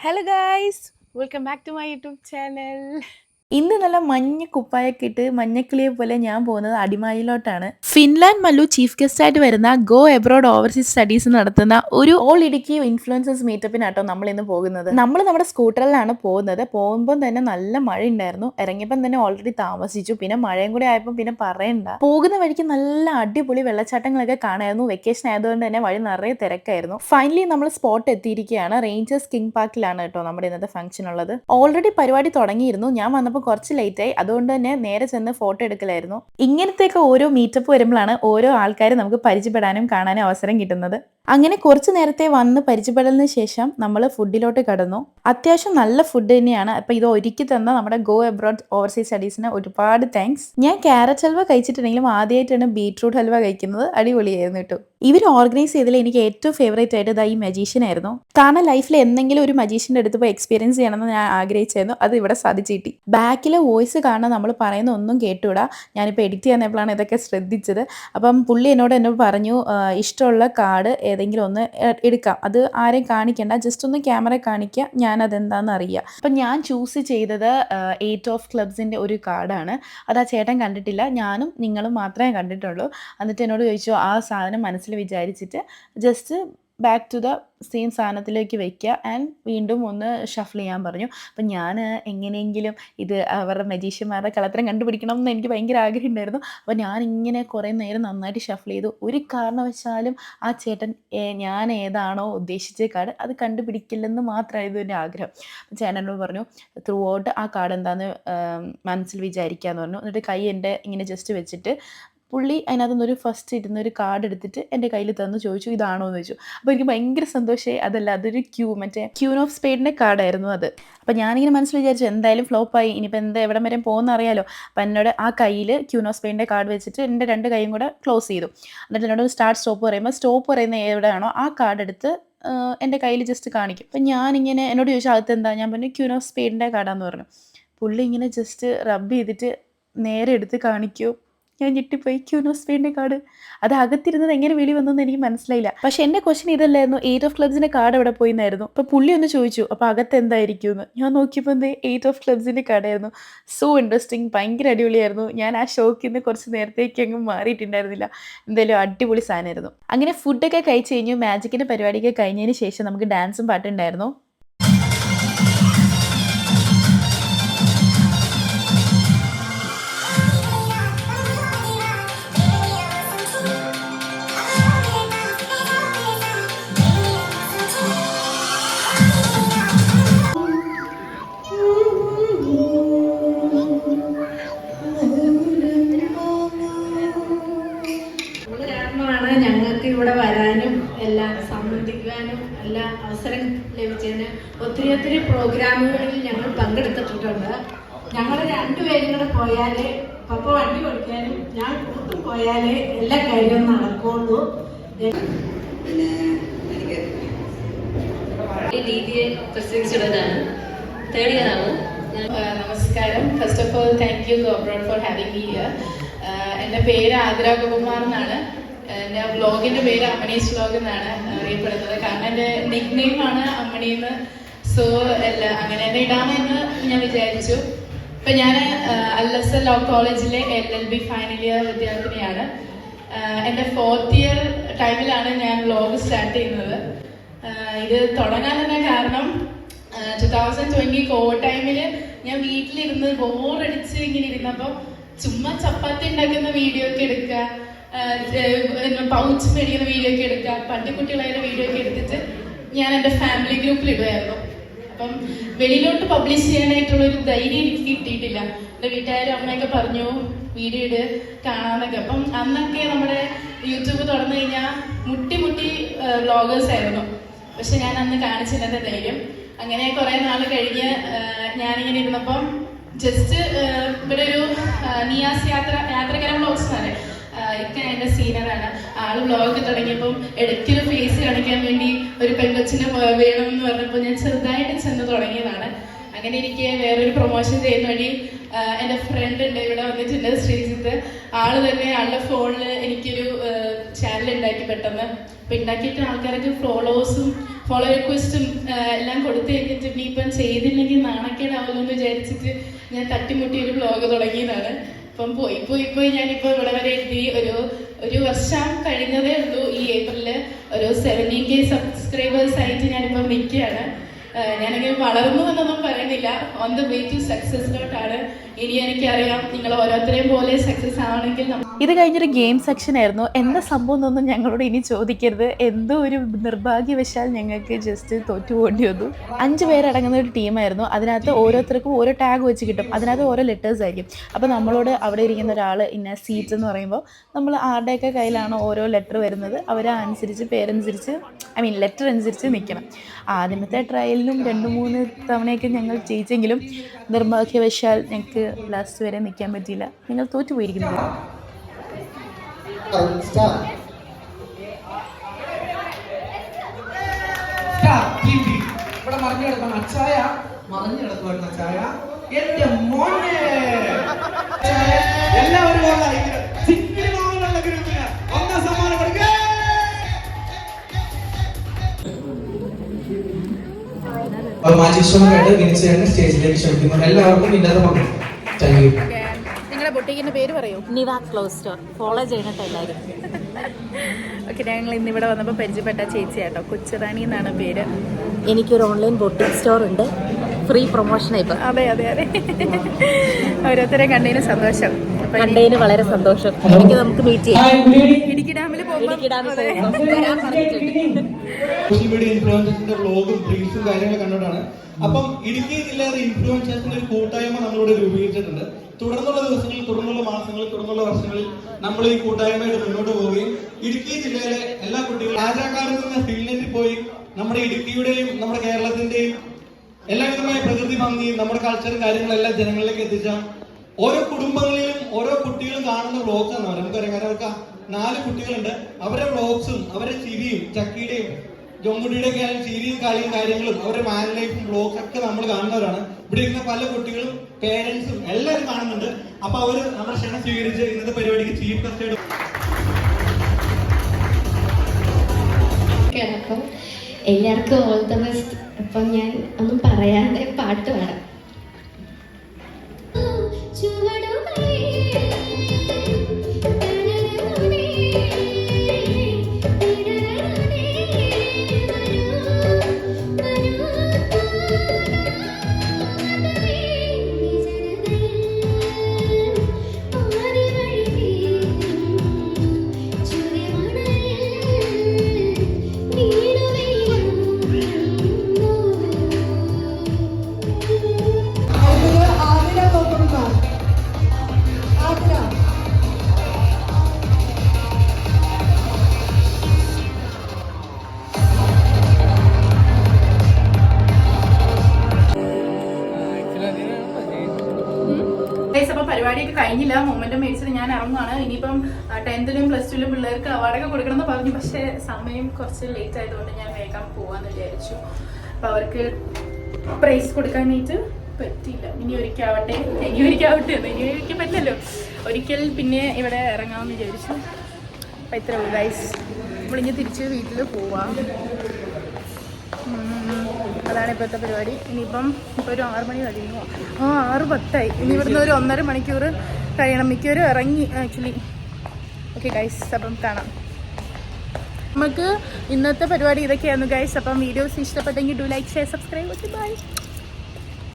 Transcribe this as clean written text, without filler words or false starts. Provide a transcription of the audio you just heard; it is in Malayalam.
Hello guys, welcome back to my YouTube channel. ഇന്ന് നല്ല മഞ്ഞ കുപ്പായൊക്കെ ഇട്ട് മഞ്ഞക്കിളിയെ പോലെ ഞാൻ പോകുന്നത് അടിമാലിയിലോട്ടാണ്. ഫിൻലാൻഡ് മല്ലു ചീഫ് ഗസ്റ്റ് ആയിട്ട് വരുന്ന ഗോ എബ്രോഡ് ഓവർസീസ് സ്റ്റഡീസ് നടത്തുന്ന ഒരു ഓൾ ഇടുക്കി ഇൻഫ്ലുവൻസേഴ്സ് മീറ്റപ്പിനാട്ടോ നമ്മൾ ഇന്ന് പോകുന്നത്. നമ്മൾ നമ്മുടെ സ്കൂട്ടറിലാണ് പോകുന്നത്. പോകുമ്പോൾ തന്നെ നല്ല മഴ ഉണ്ടായിരുന്നു. ഇറങ്ങിയപ്പം തന്നെ ഓൾറെഡി താമസിച്ചു. പിന്നെ മഴയും കൂടി ആയപ്പോൾ പിന്നെ പറയണ്ട. പോകുന്ന വഴിക്ക് നല്ല അടിപൊളി വെള്ളച്ചാട്ടങ്ങളൊക്കെ കാണായിരുന്നു. വെക്കേഷൻ ആയതുകൊണ്ട് തന്നെ വഴി നിറയെ തിരക്കായിരുന്നു. ഫൈനലി നമ്മൾ സ്പോട്ട് എത്തിയിരിക്കുകയാണ്. റേഞ്ചേഴ്സ് കിങ് പാർക്കിലാണ് കേട്ടോ നമ്മുടെ ഇന്നത്തെ ഫംഗ്ഷൻ ഉള്ളത്. ഓൾറെഡി പരിപാടി തുടങ്ങിയിരുന്നു. ഞാൻ വന്നപ്പോൾ കുറച്ച് ലേറ്റായി. അതുകൊണ്ട് തന്നെ നേരെ ചെന്ന് ഫോട്ടോ എടുക്കലായിരുന്നു. ഇങ്ങനത്തെയൊക്കെ ഓരോ മീറ്റപ്പ് വരുമ്പോഴാണ് ഓരോ ആൾക്കാരെ നമുക്ക് പരിചയപ്പെടാനും കാണാനും അവസരം കിട്ടുന്നത്. അങ്ങനെ കുറച്ച് നേരത്തെ വന്ന് പരിചയപ്പെടലിന് ശേഷം നമ്മൾ ഫുഡിലോട്ട് കടന്നു. അത്യാവശ്യം നല്ല ഫുഡ് തന്നെയാണ്. അപ്പോൾ ഇത് ഒരുക്കി തന്ന നമ്മുടെ ഗോ എബ്രോഡ് ഓവർസീസ് സ്റ്റഡീസിന് ഒരുപാട് താങ്ക്സ്. ഞാൻ ക്യാരറ്റ് ഹൽവ കഴിച്ചിട്ടുണ്ടെങ്കിലും ആദ്യമായിട്ടാണ് ബീട്രൂട്ട് ഹൽവ കഴിക്കുന്നത്. അടിപൊളിയായിരുന്നു കേട്ടോ. ഇവർ ഓർഗനൈസ് ചെയ്തതിൽ എനിക്ക് ഏറ്റവും ഫേവറേറ്റ് ആയിട്ട് ഈ മജീഷ്യൻ ആയിരുന്നു. കാരണം ലൈഫിൽ എന്തെങ്കിലും ഒരു മജീഷ്യൻ്റെ അടുത്ത് പോയി എക്സ്പീരിയൻസ് ചെയ്യണമെന്ന് ഞാൻ ആഗ്രഹിച്ചായിരുന്നു. അത് ഇവിടെ സാധിച്ചു കിട്ടി. ബാക്കിലെ വോയിസ് കാണാൻ നമ്മൾ പറയുന്ന ഒന്നും കേട്ടുകൂടാ. ഞാനിപ്പോൾ എഡിറ്റ് ചെയ്യുന്നപ്പോഴാണ് ഇതൊക്കെ ശ്രദ്ധിച്ചത്. അപ്പം പുള്ളി എന്നോട് പറഞ്ഞു ഇഷ്ടമുള്ള കാർഡ് ഏതെങ്കിലും ഒന്ന് എടുക്കാം, അത് ആരെയും കാണിക്കേണ്ട, ജസ്റ്റ് ഒന്ന് ക്യാമറ കാണിക്കുക, ഞാൻ അതെന്താണെന്ന് അറിയാം. അപ്പം ഞാൻ ചൂസ് ചെയ്തത് 8 ഓഫ് ക്ലബ്സിൻ്റെ ഒരു കാർഡാണ്. അത് ആ ചേട്ടൻ കണ്ടിട്ടില്ല, ഞാനും നിങ്ങളും മാത്രമേ കണ്ടിട്ടുള്ളൂ. എന്നിട്ട് എന്നോട് ചോദിച്ചു ആ സാധനം മനസ്സിൽ വിചാരിച്ചിട്ട് just back to the same സാധനത്തിലേക്ക് വയ്ക്കുക ആൻഡ് വീണ്ടും ഒന്ന് ഷഫിൾ ചെയ്യാൻ പറഞ്ഞു. അപ്പം ഞാൻ എങ്ങനെയെങ്കിലും ഇത് അവരുടെ മജീഷ്യന്മാരുടെ കളത്തരം കണ്ടുപിടിക്കണം എന്ന് എനിക്ക് ഭയങ്കര ആഗ്രഹം ഉണ്ടായിരുന്നു. അപ്പോൾ ഞാനിങ്ങനെ കുറേ നേരം നന്നായിട്ട് ഷഫിൾ ചെയ്തു. ഒരു കാരണവശാലും ആ ചേട്ടൻ ഞാൻ ഏതാണോ ഉദ്ദേശിച്ച കാർഡ് അത് കണ്ടുപിടിക്കില്ലെന്ന് മാത്രമായിരുന്നു എൻ്റെ ആഗ്രഹം. അപ്പം ചേട്ടനോട് പറഞ്ഞു ത്രൂ ഔട്ട് ആ കാർഡ് എന്താണെന്ന് മനസ്സിൽ വിചാരിക്കാമെന്ന് പറഞ്ഞു. എന്നിട്ട് കൈ എൻ്റെ ഇങ്ങനെ ജസ്റ്റ് വെച്ചിട്ട് പുള്ളി അതിനകത്തുനിന്നൊരു ഫസ്റ്റ് ഇരുന്നൊരു കാർഡ് എടുത്തിട്ട് എൻ്റെ കയ്യിൽ തന്നു ചോദിച്ചു ഇതാണോ എന്ന് ചോദിച്ചു. അപ്പോൾ എനിക്ക് ഭയങ്കര സന്തോഷമായി. അതല്ല, അതൊരു ക്യൂൻ ഓഫ് സ്പേഡിൻ്റെ കാർഡായിരുന്നു അത്. അപ്പോൾ ഞാനിങ്ങനെ മനസ്സിൽ വിചാരിച്ചു എന്തായാലും ഫ്ലോപ്പായി, ഇനിയിപ്പോൾ എവിടെ വരെ പോകുന്ന അറിയാലോ. അപ്പം എന്നോട് ആ കയ്യിൽ ക്യൂൻ ഓഫ് സ്പേഡിൻ്റെ കാർഡ് വെച്ചിട്ട് എൻ്റെ 2 കൈയും കൂടെ ക്ലോസ് ചെയ്തു. എന്നിട്ട് എന്നോട് സ്റ്റാർട്ട് സ്റ്റോപ്പ് പറയുമ്പോൾ സ്റ്റോപ്പ് പറയുന്ന എവിടെയാണോ ആ കാർഡ് എടുത്ത് എൻ്റെ കയ്യിൽ ജസ്റ്റ് കാണിക്കും. അപ്പം ഞാനിങ്ങനെ എന്നോട് ചോദിച്ചു അകത്ത് എന്താ, ഞാൻ പറഞ്ഞു ക്യൂൻ ഓഫ് സ്പേഡിൻ്റെ കാർഡാന്ന് പറഞ്ഞു. പുള്ളി ഇങ്ങനെ ജസ്റ്റ് റബ്ബ് ചെയ്തിട്ട് നേരെ എടുത്ത് കാണിക്കൂ. ഞാൻ ഞെട്ടിപ്പോയി. ക്യൂൻ ഓഫ് സ്പേഡിൻ്റെ കാർഡ്. അത് അകത്തിരുന്നത് എങ്ങനെ വെളി വന്നെന്ന് എനിക്ക് മനസ്സിലായില്ല. പക്ഷെ എൻ്റെ ക്വസ്റ്റ്യൻ ഇതല്ലായിരുന്നു 8 ഓഫ് ക്ലബ്സിൻ്റെ കാർഡ് എവിടെ പോയി എന്നായിരുന്നു. അപ്പോൾ പുള്ളി ഒന്ന് ചോദിച്ചു അപ്പോൾ അകത്ത് എന്തായിരിക്കും എന്ന്. ഞാൻ നോക്കിയപ്പോൾ 8 ഓഫ് ക്ലബ്സിൻ്റെ കാർഡായിരുന്നു. സോ ഇൻട്രസ്റ്റിംഗ്, ഭയങ്കര അടിപൊളിയായിരുന്നു. ഞാൻ ആ ഷോക്കിൽ നിന്ന് കുറച്ച് നേരത്തേക്ക് അങ്ങ് മാറിയിട്ടുണ്ടായിരുന്നില്ല. എന്തായാലും അടിപൊളി സാധനമായിരുന്നു. അങ്ങനെ ഫുഡൊക്കെ കഴിച്ച് കഴിഞ്ഞു. മാജിക്കിൻ്റെ പരിപാടിയൊക്കെ കഴിഞ്ഞതിന് ശേഷം നമുക്ക് ഡാൻസും പാട്ടുണ്ടായിരുന്നു. ഞങ്ങൾക്ക് ഇവിടെ വരാനും എല്ലാം സംബന്ധിക്കാനും എല്ലാം അവസരം ലഭിച്ചതിന് ഒത്തിരി പ്രോഗ്രാമുകളിൽ ഞങ്ങൾ പങ്കെടുത്തിട്ടുണ്ട്. ഞങ്ങൾ 2 പേരും കൂടെ പോയാലേ പപ്പ വണ്ടി ഓടിക്കാനും ഞാൻ കൂട്ടും പോയാലേ എല്ലാ കാര്യവും നടക്കുള്ളൂ. പിന്നെ നമസ്കാരം. First of all thank you go abroad four having me here. എൻ്റെ പേര് ആതിര ഗോപകുമാർ എന്നാണ്. എൻ്റെ വ്ളോഗിൻ്റെ പേര് അമ്മണീസ് വ്ളോഗ് എന്നാണ് അറിയപ്പെടുന്നത്. കാരണം എൻ്റെ നിക് നെയിമാണ് അമ്മണിന്ന്. സോ അങ്ങനെ തന്നെ ഇടാമെന്ന് ഞാൻ വിചാരിച്ചു. ഇപ്പം ഞാൻ അൽ-അസർ ലോ കോളേജിലെ LLB ഫൈനൽ ഇയർ വിദ്യാർത്ഥിനിയാണ്. എൻ്റെ 4th ഇയർ ടൈമിലാണ് ഞാൻ വ്ളോഗ് സ്റ്റാർട്ട് ചെയ്യുന്നത്. ഇത് തുടങ്ങാൻ തന്നെ കാരണം 2020 കോവിഡ് ടൈമിൽ ഞാൻ വീട്ടിലിരുന്ന് ബോറടിച്ച് ഇങ്ങനെ ഇരുന്നപ്പോൾ ചുമ്മാ ചപ്പാത്തി ഉണ്ടാക്കുന്ന വീഡിയോ ഒക്കെ എടുക്കുക, പൗച്ച് മേടിക്കുന്ന വീഡിയോ ഒക്കെ എടുക്കുക, പട്ടിക്കുട്ടികളായ വീഡിയോ ഒക്കെ എടുത്തിട്ട് ഞാൻ എൻ്റെ ഫാമിലി ഗ്രൂപ്പിൽ ഇടുമായിരുന്നു. അപ്പം വെളിയിലോട്ട് പബ്ലിഷ് ചെയ്യാനായിട്ടുള്ളൊരു ധൈര്യം എനിക്ക് കിട്ടിയിട്ടില്ല. എൻ്റെ വീട്ടുകാരും അമ്മയൊക്കെ പറഞ്ഞു വീഡിയോ ഇട് കാണാമെന്നൊക്കെ. അപ്പം അന്നൊക്കെ നമ്മുടെ യൂട്യൂബ് തുറന്നു കഴിഞ്ഞാൽ മുട്ടി വ്ളോഗേഴ്സ് ആയിരുന്നു. പക്ഷെ ഞാൻ അന്ന് കാണിച്ചില്ല ധൈര്യം. അങ്ങനെ കുറേ നാൾ കഴിഞ്ഞ് ഞാനിങ്ങനെ ഇരുന്നപ്പം ജസ്റ്റ് ഇവിടെ ഒരു നിയാസ് യാത്രകര വ്ളോഗ്സ് ആണ്, ഒക്കെ എൻ്റെ സീനിയറാണ്. ആള് വ്ളോഗ് തുടങ്ങിയപ്പം ഇടയ്ക്കൊരു ഫേസ് കാണിക്കാൻ വേണ്ടി ഒരു പെൺകൊച്ചിനെ വേണമെന്ന് പറഞ്ഞപ്പോൾ ഞാൻ ചെറുതായിട്ട് ചെന്ന് തുടങ്ങിയതാണ്. അങ്ങനെ എനിക്ക് വേറൊരു പ്രൊമോഷൻ ചെയ്യുന്ന വഴി എൻ്റെ ഫ്രണ്ട് ഉണ്ട്, ഇവിടെ വന്നിട്ടുണ്ട്, ശ്രീജിത്ത്. ആള് തന്നെ ആളുടെ ഫോണിൽ എനിക്കൊരു ചാനൽ ഉണ്ടാക്കി പെട്ടെന്ന്. അപ്പം ഉണ്ടാക്കിയിട്ട് ആൾക്കാർക്ക് ഫോളോവേഴ്സും ഫോളോ റിക്വസ്റ്റും എല്ലാം കൊടുത്തു കഴിഞ്ഞിട്ട് ഇനിയിപ്പം ചെയ്തില്ലെങ്കിൽ നാണക്കേടാവുമല്ലോ എന്ന് വിചാരിച്ചിട്ട് ഞാൻ തട്ടിമുട്ടി ഒരു ബ്ലോഗ് തുടങ്ങിയതാണ്. അപ്പം പോയി ഞാനിപ്പോൾ ഇവിടെ വരെ എത്തി. ഒരു വർഷം കഴിഞ്ഞതേ ഉള്ളൂ. ഈ ഏപ്രിലിൽ ഒരു 17K സബ്സ്ക്രൈബേഴ്സ് ആയിട്ട് ഞാനിപ്പം നിൽക്കുകയാണ്. ഞാനിങ്ങനെ വളർന്നു എന്നൊന്നും പറയുന്നില്ല, ഓൺ ദ വേ ടു സക്സസിലോട്ടാണ്. ഇനി എനിക്കറിയാം നിങ്ങൾ ഓരോരുത്തരെയും പോലെ സക്സസ് ആവണമെങ്കിൽ ഇത് കഴിഞ്ഞൊരു ഗെയിം സെക്ഷൻ ആയിരുന്നു. എന്താ സംഭവം എന്നൊന്നും ഞങ്ങളോട് ഇനി ചോദിക്കരുത്. എന്തോ ഒരു നിർഭാഗ്യവശാൽ ഞങ്ങൾക്ക് ജസ്റ്റ് തോറ്റുപോകേണ്ടി വന്നു. 5 പേരടങ്ങുന്ന ഒരു ടീമായിരുന്നു. അതിനകത്ത് ഓരോരുത്തർക്കും ഓരോ ടാഗ് വെച്ച് കിട്ടും. അതിനകത്ത് ഓരോ ലെറ്റേഴ്സ് ആയിരിക്കും. അപ്പോൾ നമ്മളോട് അവിടെ ഇരിക്കുന്ന ഒരാൾ ഇന്ന സീറ്റ് എന്ന് പറയുമ്പോൾ നമ്മൾ ആരുടെയൊക്കെ കയ്യിലാണോ ഓരോ ലെറ്റർ വരുന്നത് അവരനുസരിച്ച് പേരനുസരിച്ച് ലെറ്റർ അനുസരിച്ച് നിൽക്കണം. ആദ്യമത്തെ ട്രയലിനും 2-3 തവണയൊക്കെ ഞങ്ങൾ ജയിച്ചെങ്കിലും നിർഭാഗ്യവശാൽ ഞങ്ങൾക്ക് ലാസ്റ്റ് വരെ നിൽക്കാൻ പറ്റിയില്ല. ഞങ്ങൾ തോറ്റുപോയിരിക്കുന്നത്. ഇവിടെ മറിഞ്ഞു കിടക്കുന്ന അച്ചായ എന്റെ മോനെ എല്ലാവരും ഗ്രൂപ്പിന് ഒന്നാം സമ്മാനം കൊടുക്കുക. സ്റ്റേജിലേക്ക് ക്ഷണിക്കുന്നു. എല്ലാവർക്കും ഇല്ലാതെ പറഞ്ഞു. Thank you. നിങ്ങളുടെ ബൊട്ടിക്കിന്റെ പേര് പറയൂ. നിവ ക്ലോസ് സ്റ്റോർ. ഫോളോ ചെയ്യണട്ടോ എല്ലാവരും. ഓക്കെ, ഞങ്ങൾ ഇന്നിവിടെ വന്നപ്പോൾ പരിചയപ്പെട്ട ചേച്ചിയാട്ടോ. കൊച്ചുറാണി എന്നാണ് പേര്. എനിക്കൊരു ഓൺലൈൻ ബൊട്ടിക് സ്റ്റോർ ഉണ്ട്. ഫ്രീ പ്രൊമോഷൻ ഇപ്പം. അതെ. ഓരോരുത്തരെ കണ്ടതിന് സന്തോഷം. കണ്ടതിന് വളരെ സന്തോഷം. എനിക്ക് നമുക്ക് മീറ്റ് ചെയ്യാം. ഇടുക്കി ഡാമിൽ സോഷ്യൽ മീഡിയ ഇൻഫ്ലുവൻസേഴ്സിന്റെ വ്ലോഗും റീൽസും കാര്യങ്ങളും കണ്ടിട്ടാണ്. അപ്പം ഇടുക്കി ജില്ലയിലെ ഇൻഫ്ലുവൻസേഴ്സിന്റെ ഒരു കൂട്ടായ്മ നമ്മളിവിടെ രൂപീകരിച്ചിട്ടുണ്ട്. തുടർന്നുള്ള ദിവസങ്ങളിൽ, തുടർന്നുള്ള മാസങ്ങളിൽ, തുടർന്നുള്ള വർഷങ്ങളിൽ നമ്മൾ ഈ കൂട്ടായ്മയായിട്ട് മുന്നോട്ട് പോവുകയും ഇടുക്കി ജില്ലയിലെ എല്ലാ കുട്ടികളും രാജാക്കാരിൽ നിന്ന് ഫിൻലൻഡിൽ പോയി നമ്മുടെ ഇടുക്കിയുടെയും നമ്മുടെ കേരളത്തിന്റെയും എല്ലാവിധമായ പ്രകൃതി ഭംഗിയും നമ്മുടെ കൾച്ചറും കാര്യങ്ങളെല്ലാം ജനങ്ങളിലേക്ക് എത്തിച്ചാൽ ഓരോ കുടുംബങ്ങളിലും ഓരോ കുട്ടികളും കാണുന്ന വ്ലോഗ്സ് ആണ്. നമുക്കറിയാം, കാരണം അവർക്ക് 4 കുട്ടികളുണ്ട്. അവരുടെ വ്ലോഗ്സും അവരുടെ ചിരിയും ചക്കിയുടെയും ജോങ്കുട്ടിയുടെ ഒക്കെ ആയാലും ചിരിയും കളിയും കാര്യങ്ങളും അവരുടെ മാൻ ലൈഫും വ്ലോഗ്സ് ഒക്കെ നമ്മൾ കാണുന്നവരാണ്. ഇവിടെ ഇരുന്ന പല കുട്ടികളും പേരൻസും എല്ലാവരും കാണുന്നുണ്ട്. അപ്പൊ അവര് നമ്മുടെ ക്ഷണം സ്വീകരിച്ച് ഇന്നത്തെ പരിപാടിക്ക് ചീഫ് ഗസ്റ്റ് അപ്പം എല്ലാവർക്കും ഓൾ ദ ബെസ്റ്റ്. അപ്പം ഞാൻ ഒന്നും പറയാതെ പാട്ട് പാടാം. അപ്പം പരിപാടിയൊക്കെ കഴിഞ്ഞില്ല. മൊമെന്റം മേടിച്ചിട്ട് ഞാൻ ഇറങ്ങുവാണ്. ഇനിയിപ്പം 10th-ലും +2-ലും പിള്ളേർക്ക് അവാർഡൊക്കെ കൊടുക്കണമെന്ന് പറഞ്ഞു. പക്ഷേ സമയം കുറച്ച് ലേറ്റ് ആയതുകൊണ്ട് ഞാൻ വേഗം പോവാന്ന് വിചാരിച്ചു. അപ്പം അവർക്ക് പ്രൈസ് കൊടുക്കാനായിട്ട് പറ്റിയില്ല. ഇനി ഒരിക്കലാവട്ടെ പറ്റില്ലല്ലോ. ഒരിക്കൽ പിന്നെ ഇവിടെ ഇറങ്ങാമെന്ന് വിചാരിച്ചു. അപ്പം ഇത്ര ഗൈസ്, നമ്മളിഞ്ഞ് തിരിച്ച് വീട്ടിൽ പോവാം. അതാണ് ഇപ്പോഴത്തെ പരിപാടി. ഇനിയിപ്പം ഒരു 6 മണി കഴിയുമോ? 6:10. ഇനി ഇവിടുന്ന് ഒരു 1.5 മണിക്കൂർ കഴിയണം. മിക്കവരും ഇറങ്ങി ആക്ച്വലി. ഓക്കെ ഗൈസ്, അപ്പം കാണാം. നമുക്ക് ഇന്നത്തെ പരിപാടി ഇതൊക്കെയായിരുന്നു ഗൈസ്. അപ്പം വീഡിയോസ് ഇഷ്ടപ്പെട്ടെങ്കിൽ do like, share, subscribe. By.